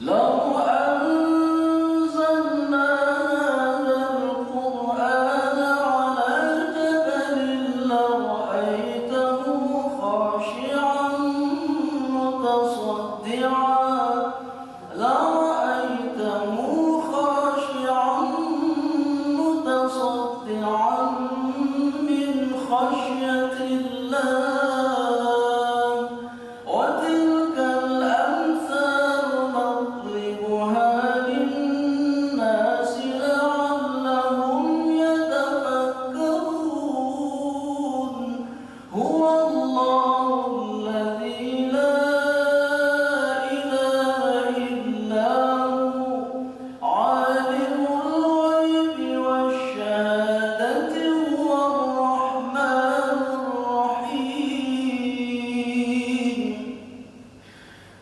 لو أنزلنا هذا القرآن على جبل لرأيته خاشعا متصدعا من خشية الله وتلك الأمثال نضربها للناس لعلهم يتفكرون هو الله الذي لا إله إلا هو عالم الغيب والشهادة هو الرحمن الرحيم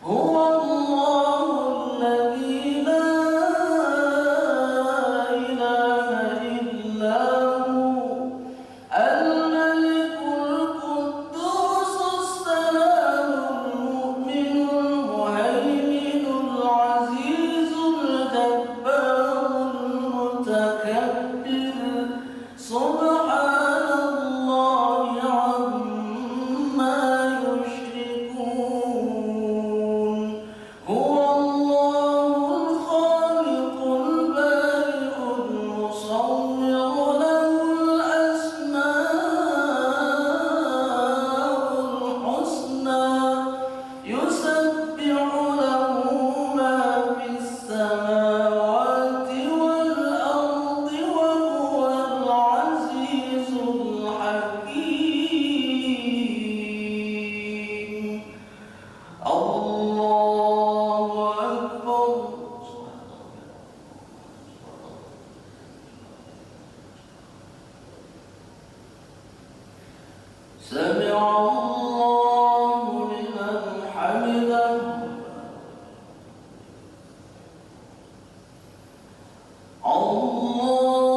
هو الله الذي لا إله إلا هو الملك القدوس السلام المؤمن المهيمن العزيز الجبار المتكبر سبحان الله عما يشركون هو الله الخالق البارئ المصور له الأسماء الحسنى يسبح له ما في السماوات والأرض وهو العزيز الحكيم الله أكبر سمع الله لمن حمده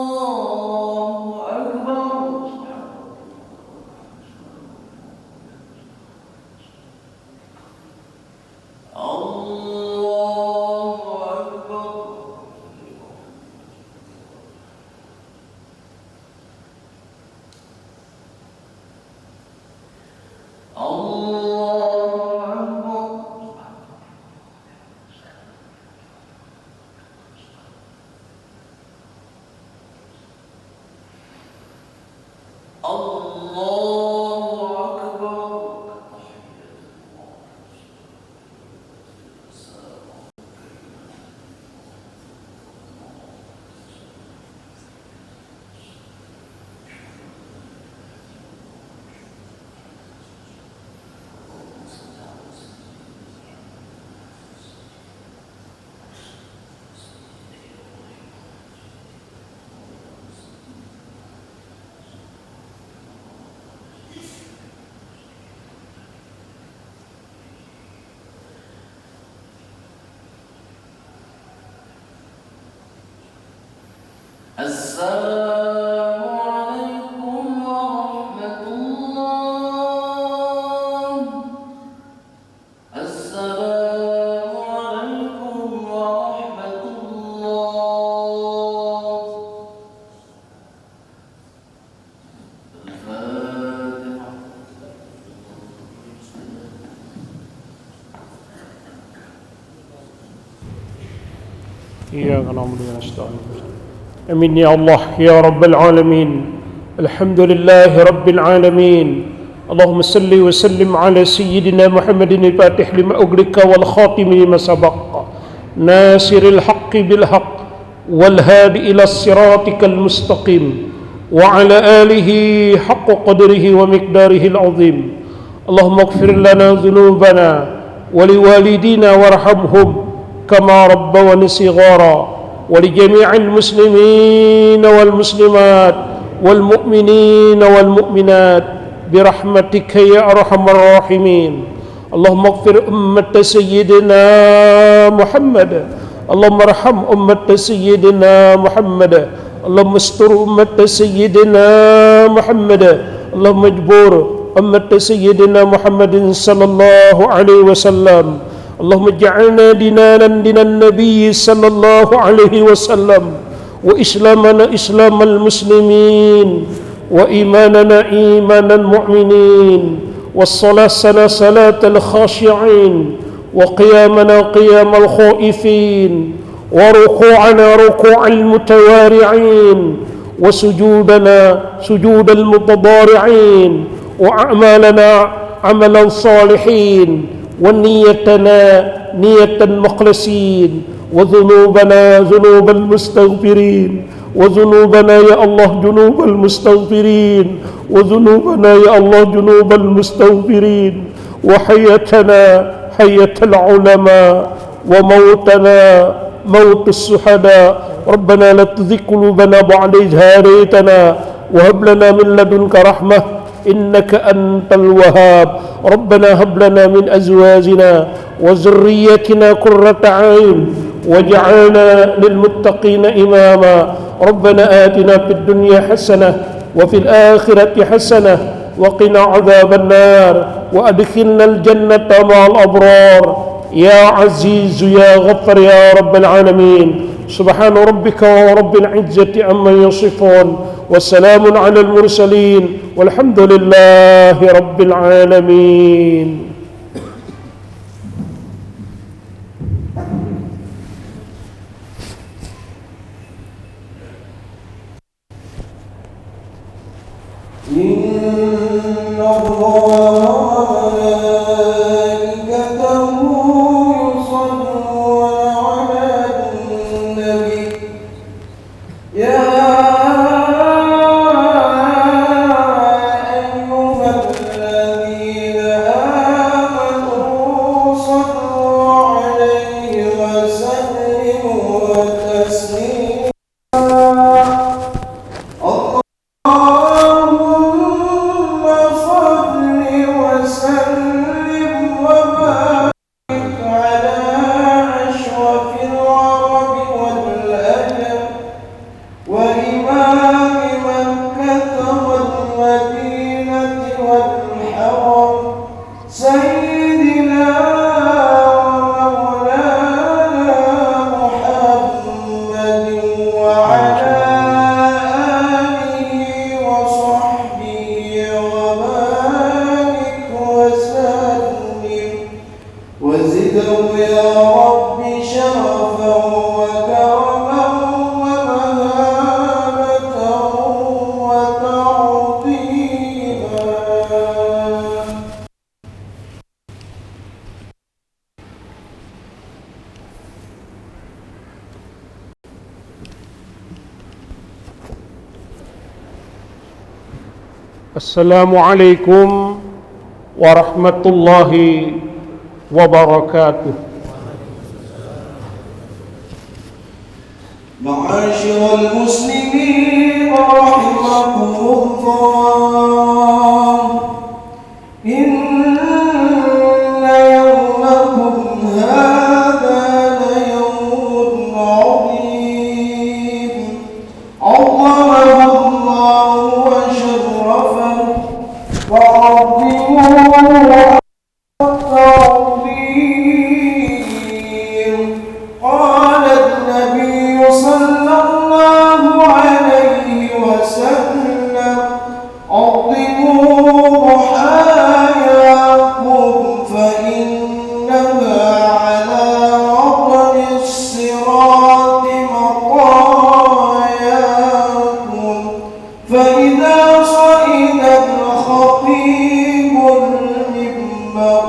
الله أكبر الله أكبر الله أكبر الله أكبر السلام عليكم ورحمة الله السلام عليكم ورحمة الله الفاتحة إياك نعبد ونستعين آمين يا الله يا رب العالمين الحمد لله رب العالمين اللهم صل وسلم على سيدنا محمد الفاتح لما أغلق والخاتم لما سبق ناصر الحق بالحق والهادي إلى صراطك المستقيم وعلى آله حق قدره ومقداره العظيم اللهم اغفر لنا ذنوبنا ولوالدينا وارحمهم كما ربونا صغارا ولجميع المسلمين والمسلمات والمؤمنين والمؤمنات برحمتك يا أرحم الراحمين اللهم اغفر أمة سيدنا محمد اللهم ارحم أمة سيدنا محمد اللهم استر أمة سيدنا محمد اللهم اجبر أمة سيدنا محمد صلى الله عليه وسلم اللهم اجعلنا دينانا دين النبي صلى الله عليه وسلم، وإسلامنا إسلام المسلمين، وإيماننا إيمان المؤمنين، والصلاة صلاة الخاشعين، وقيامنا قيام الخائفين، وركوعنا ركوع المتوارعين، وسجودنا سجود المتضارعين، وأعمالنا عمل الصالحين، ونيتنا نية المخلصين، وذنوبنا ذنوب المستغفرين، وذنوبنا يا الله ذنوب المستغفرين، وذنوبنا يا الله ذنوب المستغفرين، وحياتنا حياة العلماء، وموتنا موت الشهداء. ربنا لا تزغ قلوبنا بعد إذ هديتنا وهب لنا من لدنك رحمة إنك أنت الوهاب. ربنا هب لنا من أزواجنا وذريتنا قرة أعين واجعلنا للمتقين إماما. ربنا آتنا في الدنيا حسنة وفي الآخرة حسنة وقنا عذاب النار وأدخلنا الجنة مع الأبرار يا عزيز يا غفر يا رب العالمين. سبحان ربك ورب العزة عما يصفون والسلام على المرسلين والحمد لله رب العالمين. إن الله وملائكته يصلون على النبي يا أيها الذين آمنوا صلوا عليه وسلموا تسليما. Assalamualaikum warahmatullahi wabarakatuh. Ma'asyiral muslimin rahimakumullah. Inna yawmakum hadha la yawmun 'azim. Allahu wa syarrafahu wa 'azzimuhu قال النبي صلى الله عليه وسلم عظموا ضحاياكم فإنها على مطر الصراط مطاياكم فإذا صعد الخطيب المنبر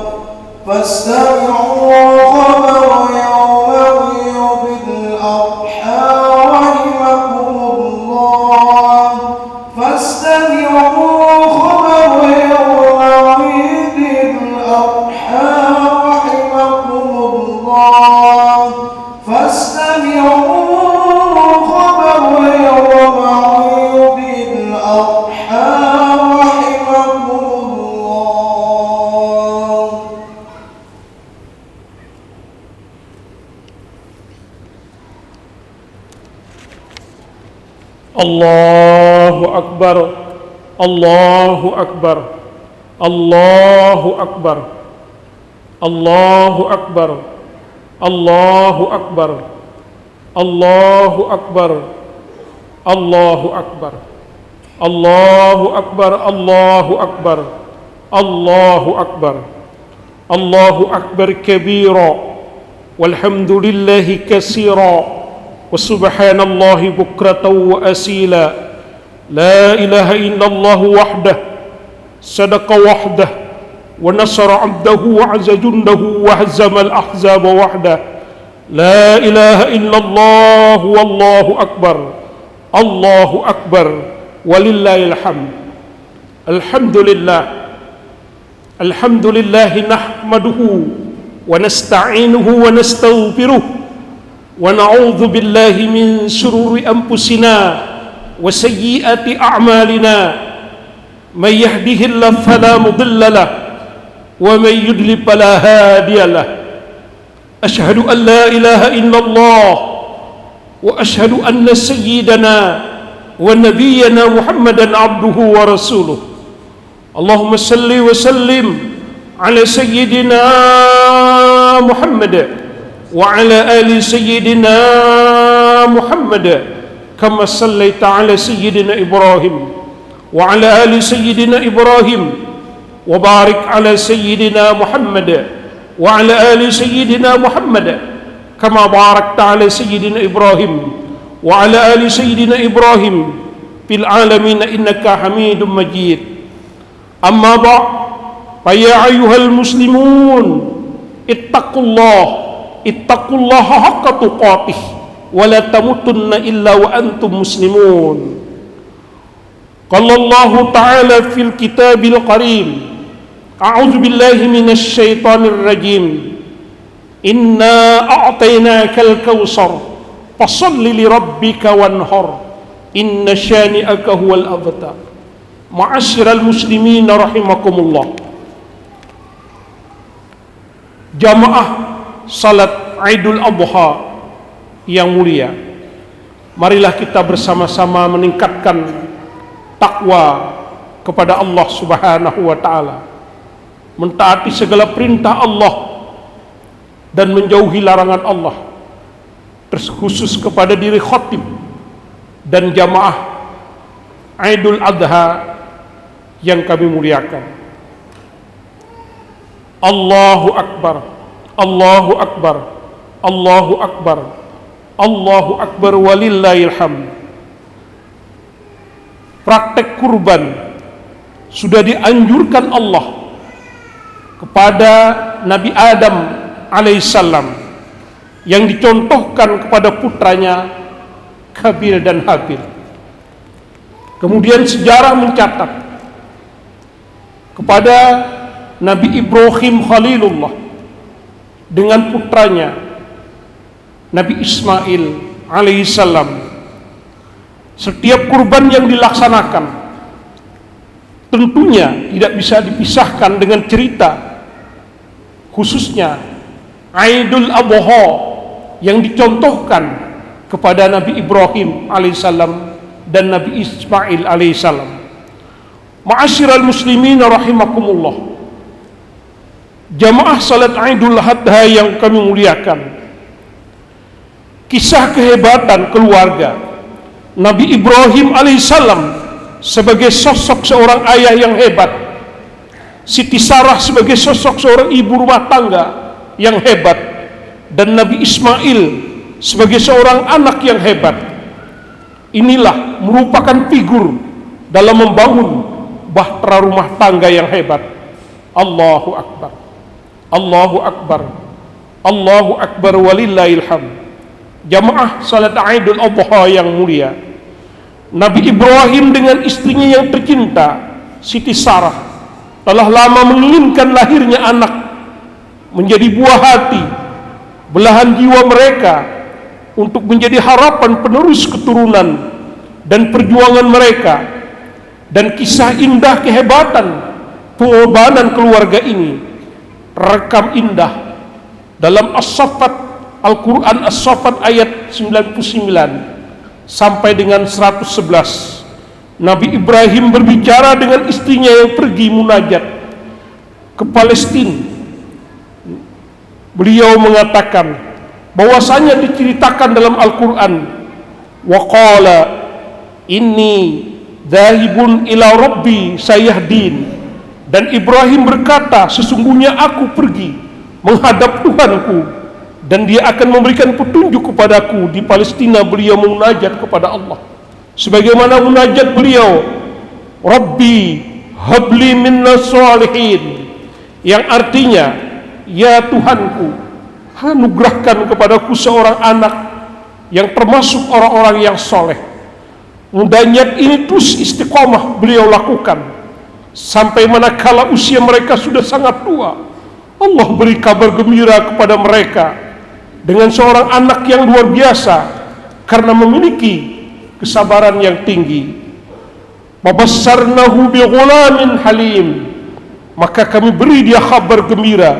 فاستمعوا خبر يوم بيض الأضحى رحمكم الله فاستمعوا خبر يوم بيض الأضحى رحمكم الله فاستمعوا خبر يوم بيض الأضحى رحمكم الله. Allahu Akbar, Allahu Akbar, Allahu Akbar. Allahu Akbar, Allahu Akbar, Allahu Akbar, Allahu Akbar, Allahu Akbar, Allahu Akbar, Allahu Akbar, Allahu Akbar kabira, walhamdulillahi katsira, wa subhanallahi bukratan wa asila. La ilaha illallah wahdah, sadaqa wahdah, wa nasara 'abdahu wa 'azza jundahu wa hazzamal ahzaba wahdah. La ilaha illallah wallahu akbar, Allahu akbar, walillahil hamd. Alhamdulillah, alhamdulillah nahmaduhu wa nasta'inuhu wa nastaghfiruh wa na'udzu billahi min shururi anfusina wa sayyiati a'malina. May yahdihillahu fala mudilla lahu wa may yudlil fala hadiya lahu. Asyhadu an la ilaha illallah wa asyhadu anna sayyidana wa nabiyyana Muhammadan abduhu wa rasuluh. Allahumma salli wa sallim ala sayyidina Muhammad wa ala ali sayyidina Muhammad kama sallaita ala sayyidina Ibrahim wa ala ali sayyidina Ibrahim wa barik ala sayyidina Muhammad wa ala ali sayyidina Muhammad kama barakta ala sayyidina Ibrahim wa ala ali sayyidina Ibrahim fil alamin innaka Hamidum Majid. Amma ba'd, fa ya ayyuhal muslimun ittaqullaha haqqa tuqatih wa la tamutunna illa wa antum muslimun. Qala Allah ta'ala fil kitabil karim, a'udzu billahi minasy syaithanir rajim. Inna a'tainakal kautsar fasholli li rabbika wanhar inna syani'aka huwal abtar. Ma'asyiral muslimin rahimakumullah. Jamaah salat Idul Adha yang mulia, marilah kita bersama-sama meningkatkan takwa kepada Allah Subhanahu wa taala, mentaati segala perintah Allah dan menjauhi larangan Allah, terkhusus kepada diri khatib dan jamaah Idul Adha yang kami muliakan. Allahu Akbar, Allahu Akbar, Allahu Akbar, Allahu Akbar, walillahil hamd. Praktek kurban sudah dianjurkan Allah kepada Nabi Adam alaihissalam, yang dicontohkan kepada putranya Qabil dan Habil. Kemudian sejarah mencatat kepada Nabi Ibrahim Khalilullah dengan putranya Nabi Ismail alaihissalam. Setiap kurban yang dilaksanakan tentunya tidak bisa dipisahkan dengan cerita, khususnya Idul Adha yang dicontohkan kepada Nabi Ibrahim alaihissalam dan Nabi Ismail alaihissalam. Ma'asyiral muslimin rahimakumullah, jamaah salat Idul Adha yang kami muliakan, kisah kehebatan keluarga Nabi Ibrahim alaihissalam sebagai sosok seorang ayah yang hebat, Siti Sarah sebagai sosok seorang ibu rumah tangga yang hebat, dan Nabi Ismail sebagai seorang anak yang hebat. Inilah merupakan figur dalam membangun bahtera rumah tangga yang hebat. Allahu Akbar, Allahu Akbar, Allahu Akbar, walillahil hamd. Jamaah salat Idul Adha yang mulia, Nabi Ibrahim dengan istrinya yang tercinta Siti Sarah telah lama menginginkan lahirnya anak, menjadi buah hati, belahan jiwa mereka untuk menjadi harapan penerus keturunan dan perjuangan mereka. Dan kisah indah kehebatan pengorbanan keluarga ini rekam indah dalam As-Saffat, Al-Quran As-Saffat ayat 99 sampai dengan 111. Nabi Ibrahim berbicara dengan istrinya yang pergi munajat ke Palestina. beliau mengatakan bahwasanya diceritakan dalam Al-Quran, wa qala inni dzahibun ila rabbi sayahdin, dan Ibrahim berkata, sesungguhnya aku pergi menghadap Tuhanku dan dia akan memberikan petunjuk kepadaku. Di Palestina beliau munajat kepada Allah sebagaimana munajat beliau, Rabbi habli minnas sholihin, yang artinya, ya Tuhanku, anugerahkan kepadaku seorang anak yang termasuk orang-orang yang soleh. Munajat ini terus istiqomah beliau lakukan sampai manakala usia mereka sudah sangat tua. Allah beri kabar gembira kepada mereka dengan seorang anak yang luar biasa karena memiliki kesabaran yang tinggi. Wabassarnahu bighulamin halim, maka kami beri dia kabar gembira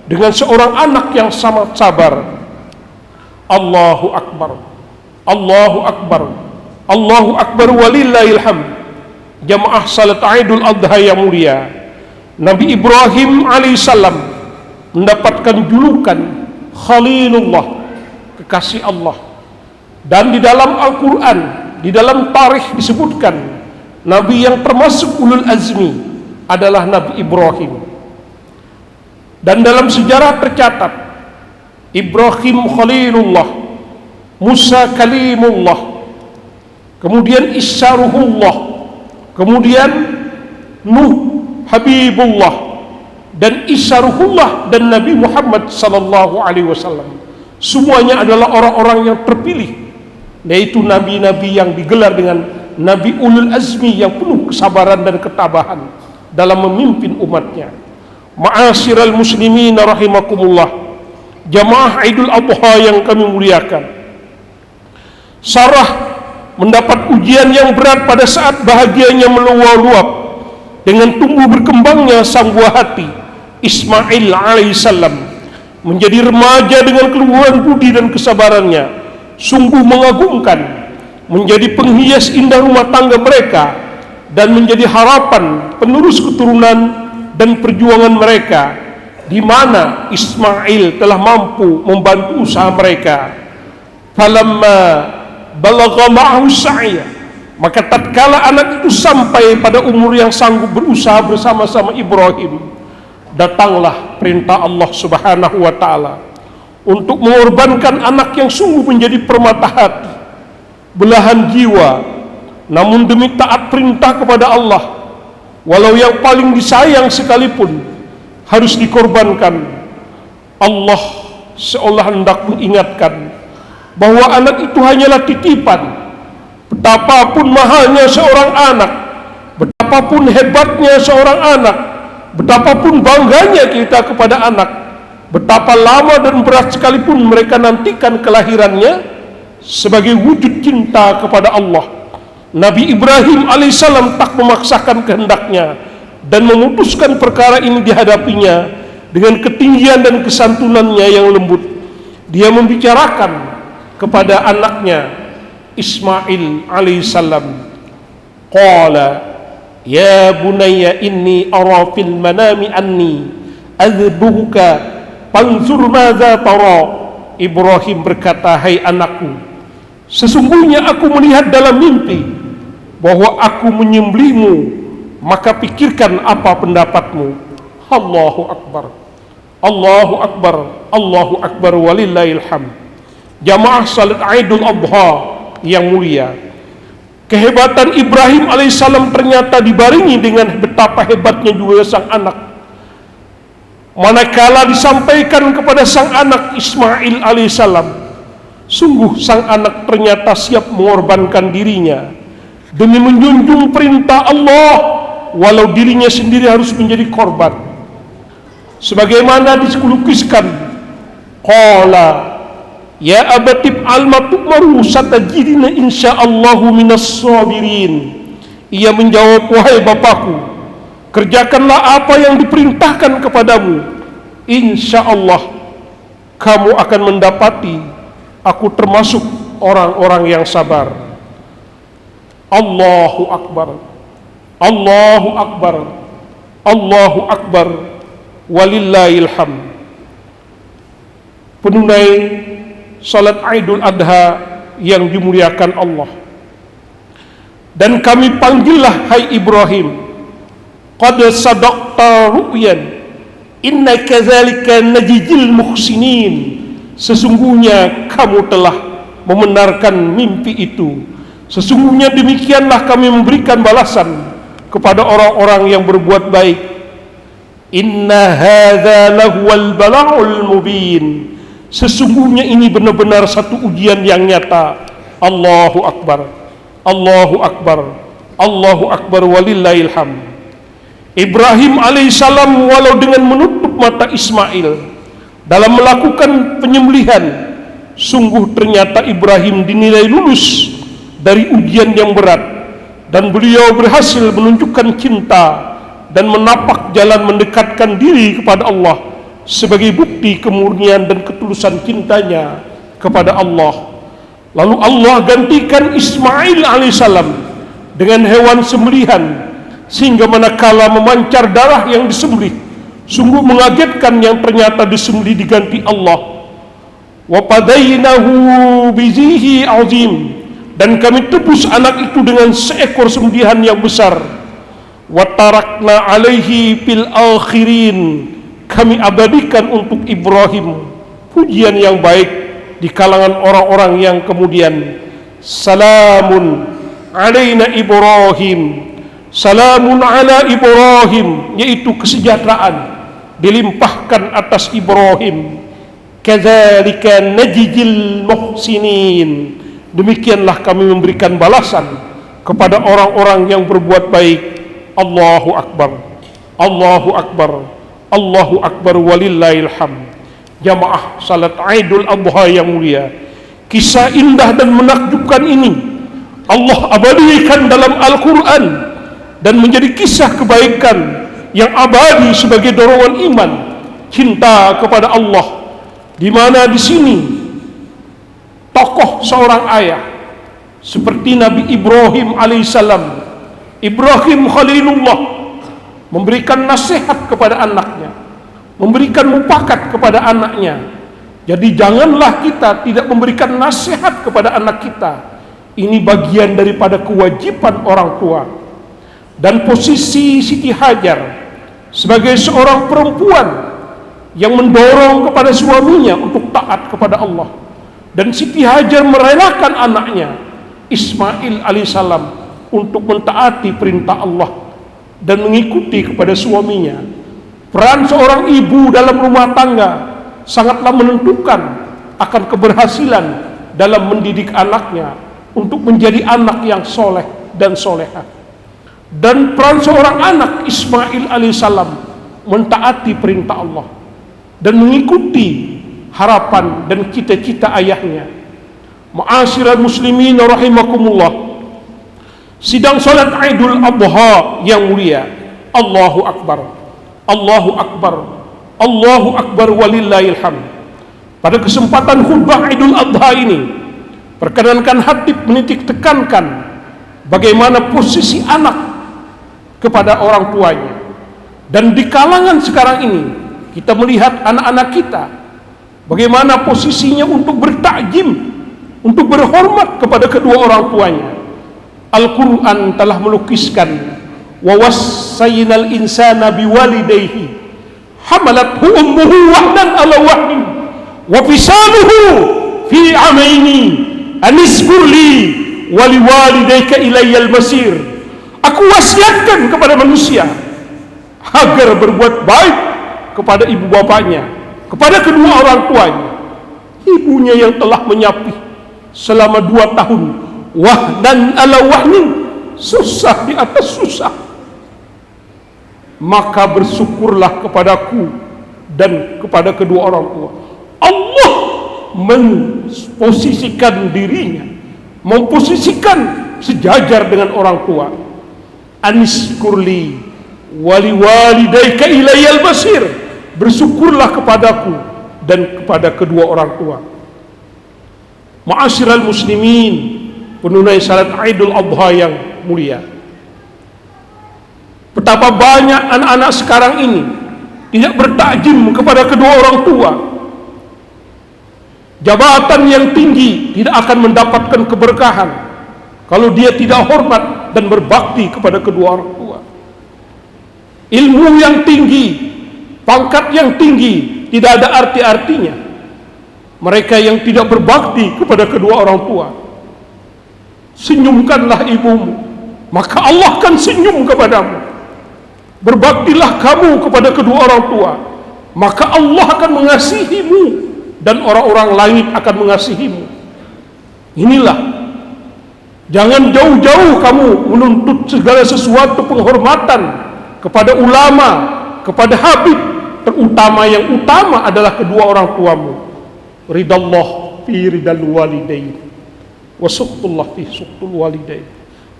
dengan seorang anak yang sangat sabar. Allahu Akbar, Allahu Akbar, Allahu Akbar walillahil hamd. Jamaah salat Idul Adha yang mulia, Nabi Ibrahim alaihissalam mendapatkan julukan Khalilullah, kekasih Allah. Dan di dalam Al-Quran, di dalam tarikh disebutkan Nabi yang termasuk ulul azmi adalah Nabi Ibrahim. Dan dalam sejarah tercatat Ibrahim Khalilullah, Musa Kalimullah, kemudian Isa Ruhullah, kemudian Nuh Habibullah, dan Isa Ruhullah dan Nabi Muhammad sallallahu alaihi wasallam. Semuanya adalah orang-orang yang terpilih, yaitu nabi-nabi yang digelar dengan Nabi ulul azmi yang penuh kesabaran dan ketabahan dalam memimpin umatnya. Ma'asyiral muslimin rahimakumullah, jamaah Idul Adha yang kami muliakan, Sarah mendapat ujian yang berat pada saat bahagianya meluap-luap dengan tumbuh berkembangnya sang buah hati Ismail alaihissalam. Menjadi remaja dengan keluhuran budi dan kesabarannya sungguh mengagumkan, menjadi penghias indah rumah tangga mereka dan menjadi harapan penerus keturunan dan perjuangan mereka, di mana Ismail telah mampu membantu usaha mereka. Falamma balagha ma'ahu sa'ya, maka tatkala anak itu sampai pada umur yang sanggup berusaha bersama-sama Ibrahim, datanglah perintah Allah Subhanahu wa taala untuk mengorbankan anak yang sungguh menjadi permata hati, belahan jiwa, namun demi taat perintah kepada Allah, walau yang paling disayang sekalipun harus dikorbankan. Allah seolah hendak mengingatkan bahwa anak itu hanyalah titipan. Betapapun mahalnya seorang anak, betapapun hebatnya seorang anak, betapapun bangganya kita kepada anak, betapa lama dan berat sekalipun mereka nantikan kelahirannya sebagai wujud cinta kepada Allah, Nabi Ibrahim alaihissalam tak memaksakan kehendaknya dan memutuskan perkara ini dihadapinya dengan ketinggian dan kesantunannya yang lembut. Dia membicarakan kepada anaknya Ismail alaihissalam, qala ya bunayya inni ara fil manami anni azbuhuka fanzur madza tara. Ibrahim berkata, hai anakku, sesungguhnya aku melihat dalam mimpi bahwa aku menyembelihmu, maka pikirkan apa pendapatmu. Allahu Akbar, Allahu Akbar, Allahu Akbar walillahil hamd. Jamaah salat Idul Adha yang mulia, kehebatan Ibrahim alaihissalam ternyata dibarengi dengan betapa hebatnya juga sang anak. Manakala disampaikan kepada sang anak Ismail alaihissalam, sungguh sang anak ternyata siap mengorbankan dirinya demi menjunjung perintah Allah, walau dirinya sendiri harus menjadi korban. Sebagaimana dilukiskan, qala ya abatib al-matu'maru satajidina insyaallahu minas sabirin. Ia menjawab, wahai bapakku, kerjakanlah apa yang diperintahkan kepadamu, insyaallah kamu akan mendapati aku termasuk orang-orang yang sabar. Allahu Akbar, Allahu Akbar, Allahu Akbar walillahil hamd. penunai salat Idul Adha yang dimuliakan Allah. Dan kami panggillah, hai Ibrahim, qad sadaqta ru'yan inna kadzalika najzil muhsinin, sesungguhnya kamu telah membenarkan mimpi itu, sesungguhnya demikianlah kami memberikan balasan kepada orang-orang yang berbuat baik. Inna hadza lahuwal bala'ul mubin, sesungguhnya ini benar-benar satu ujian yang nyata. Allahu Akbar, Allahu Akbar, Allahu Akbar, walillahil hamd. Ibrahim alaihissalam walau dengan menutup mata Ismail dalam melakukan penyembelihan, sungguh ternyata Ibrahim dinilai lulus dari ujian yang berat, dan beliau berhasil menunjukkan cinta dan menapak jalan mendekatkan diri kepada Allah sebagai bukti kemurnian dan ketulusan cintanya kepada Allah. Lalu Allah gantikan Ismail alaihissalam dengan hewan sembelihan, sehingga manakala memancar darah yang disembelih, sungguh mengagetkan yang ternyata disembelih diganti Allah. Wa padainahu bizihi azim, dan kami tebus anak itu dengan seekor sembelihan yang besar. Wa tarakna alaihi fil akhirin, kami abadikan untuk Ibrahim pujian yang baik di kalangan orang-orang yang kemudian. Salamun alaina Ibrahim, salamun ala Ibrahim, yaitu kesejahteraan dilimpahkan atas Ibrahim. Kadzalika najzil muhsinin, demikianlah kami memberikan balasan kepada orang-orang yang berbuat baik. Allahu Akbar, Allahu Akbar, Allahu Akbar, walillahil hamd. Jamaah salat Idul Adha yang mulia, kisah indah dan menakjubkan ini Allah abadikan dalam Al-Quran dan menjadi kisah kebaikan yang abadi sebagai dorongan iman, cinta kepada Allah, di mana di sini tokoh seorang ayah seperti Nabi Ibrahim alaihissalam, Ibrahim Khalilullah, memberikan nasihat kepada anaknya, memberikan mufakat kepada anaknya. Jadi janganlah kita tidak memberikan nasihat kepada anak kita. Ini bagian daripada kewajiban orang tua. Dan posisi Siti Hajar sebagai seorang perempuan yang mendorong kepada suaminya untuk taat kepada Allah, dan Siti Hajar merelakan anaknya Ismail alaihissalam untuk mentaati perintah Allah dan mengikuti kepada suaminya. Peran seorang ibu dalam rumah tangga sangatlah menentukan akan keberhasilan dalam mendidik anaknya untuk menjadi anak yang soleh dan solehah. Dan peran seorang anak Ismail alaihissalam mentaati perintah Allah dan mengikuti harapan dan cita-cita ayahnya. Ma'asyiral muslimin rahimakumullah, sidang salat Idul Adha yang mulia, Allahu Akbar, Allahu Akbar, Allahu Akbar, walillahil hamd. Pada kesempatan khutbah Idul Adha ini, perkenankan Hatib menitik tekankan bagaimana posisi anak kepada orang tuanya. Dan di kalangan sekarang ini kita melihat anak-anak kita bagaimana posisinya untuk bertakjim, untuk berhormat kepada kedua orang tuanya. Al-Quran telah melukiskan, wa wassaynal insana biwalidayhi hamalathu ummuhu wahnan ala wahnin wa fisaluhu fi amaini aniskur li wa liwalidayka ilayyal masir. Aku wasiatkan kepada manusia agar berbuat baik kepada ibu bapaknya, kepada kedua orang tuanya. Ibunya yang telah menyapih selama 2 tahun, wahdan ala wahnin, susah di atas susah, maka bersyukurlah kepadaku dan kepada kedua orang tua. Allah memposisikan dirinya, memposisikan sejajar dengan orang tua. Aniskurli wali walidayka ilayyal basir, bersyukurlah kepadaku dan kepada kedua orang tua. Ma'asyiral muslimin, penunai salat Idul Adha yang mulia, betapa banyak anak-anak sekarang ini tidak bertakjim kepada kedua orang tua. Jabatan yang tinggi tidak akan mendapatkan keberkahan kalau dia tidak hormat dan berbakti kepada kedua orang tua. Ilmu yang tinggi, pangkat yang tinggi tidak ada arti-artinya mereka yang tidak berbakti kepada kedua orang tua. Senyumkanlah ibumu, maka Allah akan senyum kepadamu. Berbaktilah kamu kepada kedua orang tua, maka Allah akan mengasihimu dan orang-orang langit akan mengasihimu. Inilah, jangan jauh-jauh kamu menuntut segala sesuatu penghormatan kepada ulama, kepada habib, terutama yang utama adalah kedua orang tuamu. Ridallah fi ridal walidain wa suqtullah fi suqtul walidain.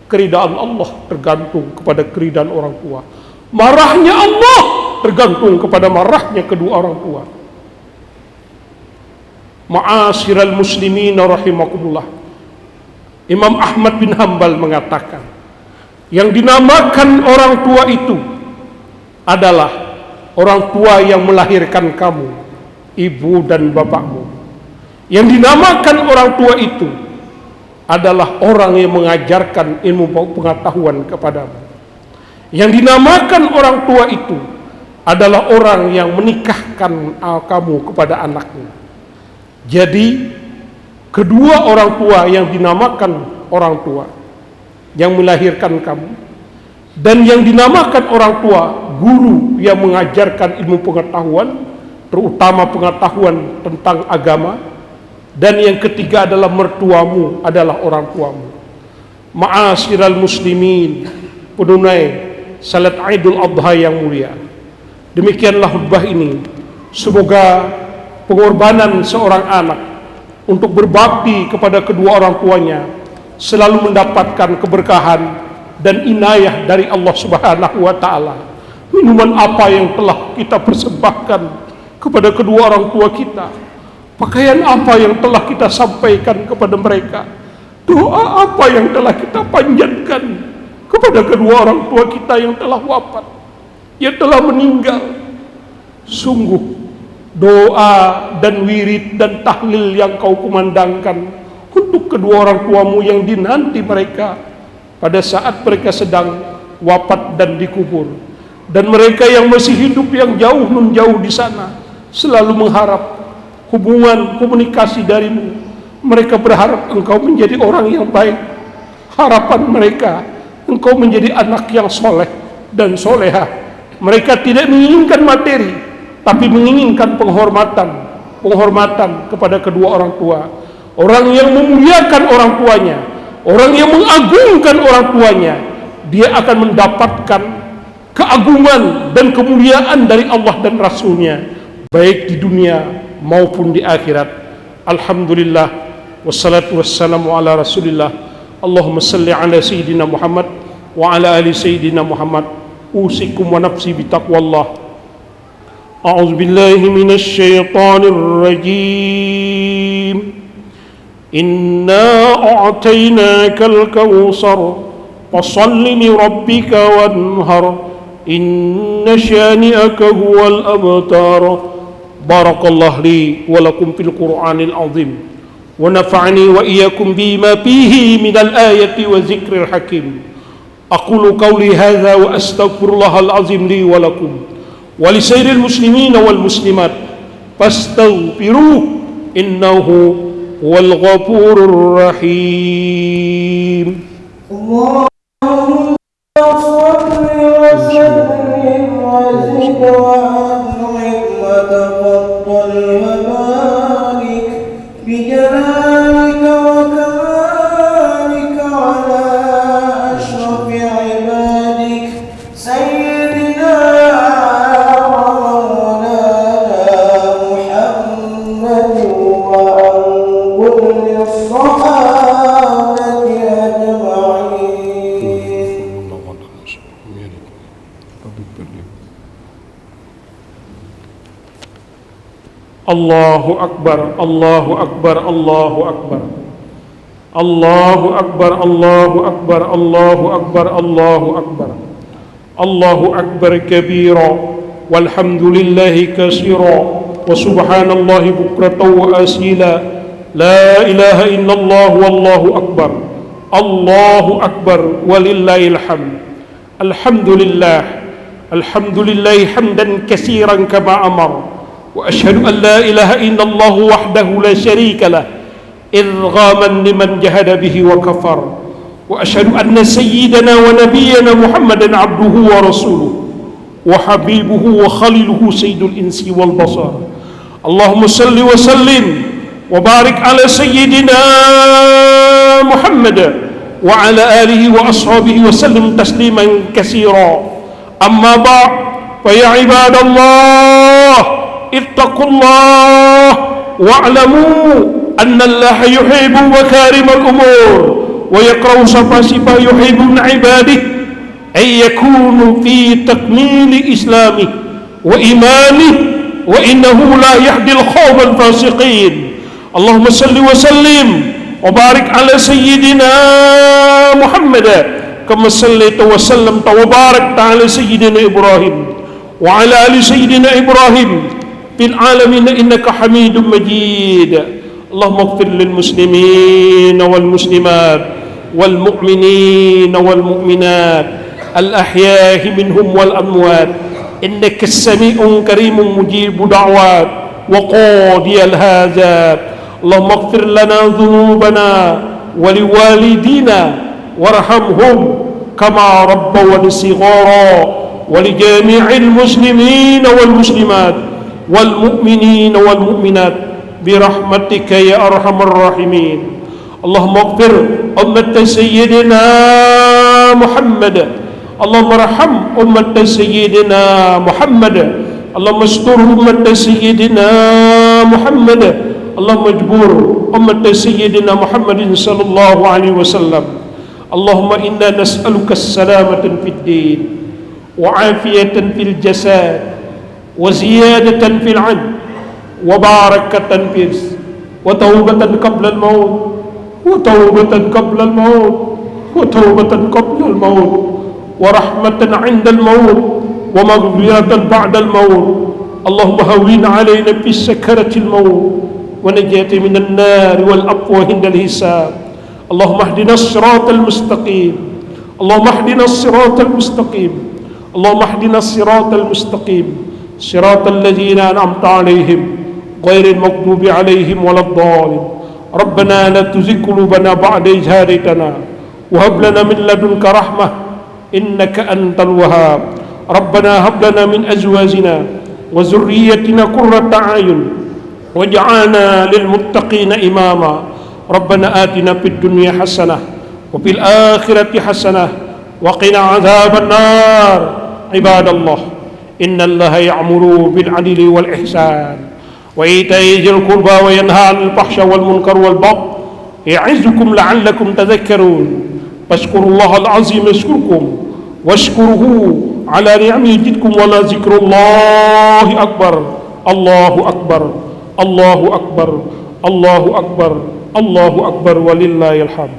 Keridaan Allah tergantung kepada keridaan orang tua. Marahnya Allah tergantung kepada marahnya kedua orang tua. Ma'asyiral muslimin rahimakumullah. Imam Ahmad bin Hanbal mengatakan, yang dinamakan orang tua itu adalah orang tua yang melahirkan kamu, ibu dan bapakmu. Yang dinamakan orang tua itu adalah orang yang mengajarkan ilmu pengetahuan kepadamu. Yang dinamakan orang tua itu adalah orang yang menikahkan kamu kepada anaknya. Jadi kedua orang tua yang dinamakan orang tua yang melahirkan kamu, dan yang dinamakan orang tua guru yang mengajarkan ilmu pengetahuan, terutama pengetahuan tentang agama, dan yang ketiga adalah mertuamu adalah orang tuamu. Ma'asyiral muslimin, penunai salat Idul Adha yang mulia, demikianlah khutbah ini. Semoga pengorbanan seorang anak untuk berbakti kepada kedua orang tuanya selalu mendapatkan keberkahan dan inayah dari Allah Subhanahu wa taala. Minuman apa yang telah kita persembahkan kepada kedua orang tua kita, pakaian apa yang telah kita sampaikan kepada mereka, doa apa yang telah kita panjatkan kepada kedua orang tua kita yang telah wafat, yang telah meninggal. Sungguh doa dan wirid dan tahlil yang kau kumandangkan untuk kedua orang tuamu yang dinanti mereka pada saat mereka sedang wafat dan dikubur, dan mereka yang masih hidup yang jauh nun jauh di sana selalu mengharap hubungan komunikasi darimu. Mereka berharap engkau menjadi orang yang baik. Harapan mereka engkau menjadi anak yang soleh dan soleha. Mereka tidak menginginkan materi, tapi menginginkan penghormatan kepada kedua orang tua. Orang yang memuliakan orang tuanya, orang yang mengagungkan orang tuanya, dia akan mendapatkan keagungan dan kemuliaan dari Allah dan Rasulnya, baik di dunia maupun di akhirat. Alhamdulillah, wassalatu wassalamu ala rasulillah. Allahumma salli ala Sayyidina Muhammad wa ala ali Sayyidina Muhammad. Usikum wa nafsi bitaqwallah. A'udzu billahi minasy syaithanir rajim. Inna a'tainakal kautsar fashalli li rabbika wanhar. Inna syani'aka huwal abtar. Barakallahu li wa lakum fil Qur'anil azim. ونفعني وإياكم بما فيه من الآية وذكر الحكيم. أقول قولي هذا وأستغفر الله العظيم لي ولكم ولسائر المسلمين والمسلمات فاستغفروه إنه هو الغفور الرحيم. اللهم صل وسلم وزد وأنعم وتفضل وبارك بجلالك وكمالك على أشرف عبادك سيدنا ومولانا محمد وعن كل الصحابة أجمعين. Allahu Akbar, Allahu Akbar, Allahu Akbar. Allahu Akbar, Allahu Akbar, Allahu Akbar, Allahu Akbar. Allahu Akbar kabira walhamdulillahi katsira wa subhanallahi bukratan wa asila. لا إله إلا الله والله أكبر الله أكبر ولله الحمد الحمد لله الحمد لله حمدا كثيرا كما أمر وأشهد أن لا إله إلا الله وحده لا شريك له إرغاما لمن جهد به وكفر وأشهد أن سيدنا ونبينا محمدا عبده ورسوله وحبيبه وخليله سيد الإنس والبشر اللهم صل وسلم وبارك على سيدنا محمد وعلى آله وأصحابه وسلم تسليما كثيرا أما بعد فيا عباد الله اتقوا الله واعلموا أن الله يحب مكارم الأمور ويكره سفاسف يحب من عباده أن يكونوا في تكميل إسلامه وإيمانه وإنه لا يهدي القوم الفاسقين اللهم صل وسلم وبارك على سيدنا محمد كما صليت وسلمت وباركت على سيدنا إبراهيم وعلى آل سيدنا إبراهيم في العالمين إنك حميد مجيد اللهم اغفر للمسلمين والمسلمات والمؤمنين والمؤمنات الأحياء منهم والأموات إنك السميع كريم مجيب دعوات وقاضي الحاجات اللهم اغفر لنا ذنوبنا ولوالدينا وارحمهم كما ربونا صغارا ولجميع المسلمين والمسلمات والمؤمنين والمؤمنات برحمتك يا أرحم الراحمين اللهم اغفر أمة سيدنا محمد اللهم ارحم أمة سيدنا محمد اللهم استر أمة سيدنا محمد اللهم اجبر أمة سيدنا محمد صلى الله عليه وسلم اللهم إنا نسألك السلامة في الدين وعافية في الجسد وزيادة في العلم وبركة في الرزق وتوبة قبل الموت وتوبة قبل الموت وتوبة قبل الموت ورحمة عند الموت ومغفرة بعد الموت اللهم هون علينا في سكرة الموت ونجاة من النار والعفو عند الحساب اللهم اهدنا الصراط المستقيم اللهم اهدنا الصراط المستقيم اللهم اهدنا الصراط المستقيم صراط الذين أنعمت عليهم غير المغضوب عليهم ولا الضالين ربنا لا تزغ قلوبنا بعد إذ هديتنا وهب لنا من لدنك رحمة إنك أنت الوهاب ربنا هب لنا من أزواجنا وذريتنا قرة أعين واجعلنا للمتقين إماما ربنا آتنا في الدنيا حسنة وفي الآخرة حسنة وقنا عذاب النار عباد الله إن الله يأمر بالعدل والإحسان وإيتاء ذي القربى وينهى عن الفحشاء والمنكر والبغي يعظكم لعلكم تذكرون فاذكروا الله العظيم يذكركم واشكروه على نعمه يزدكم ولذكر الله أكبر الله أكبر الله أكبر الله أكبر الله أكبر ولله الحمد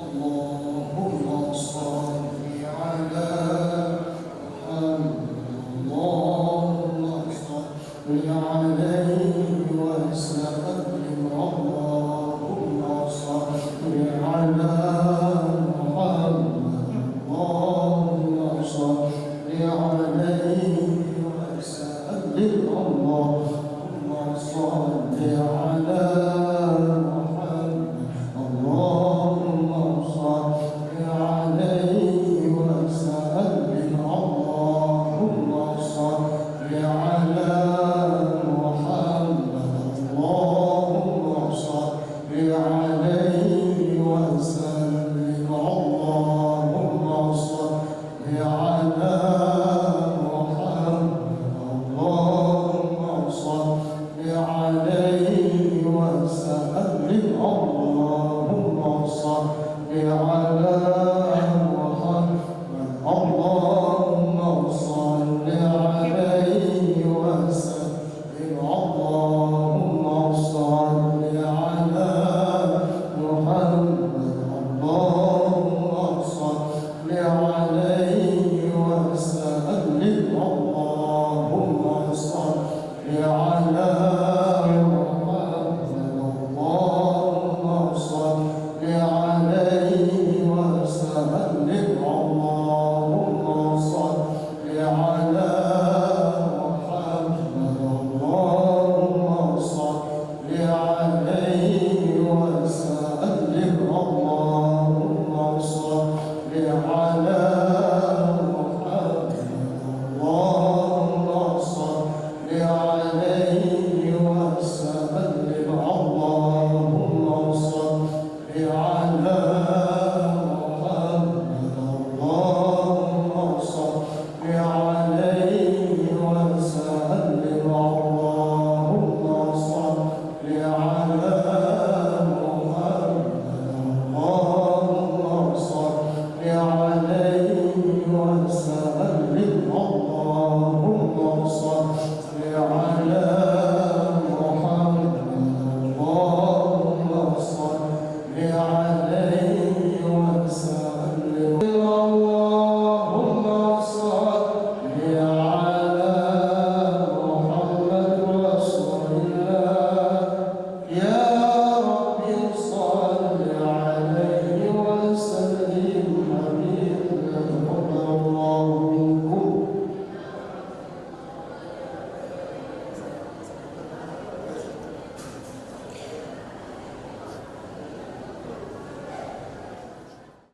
اللهم صل على محمد اللهم صل عليه وسلم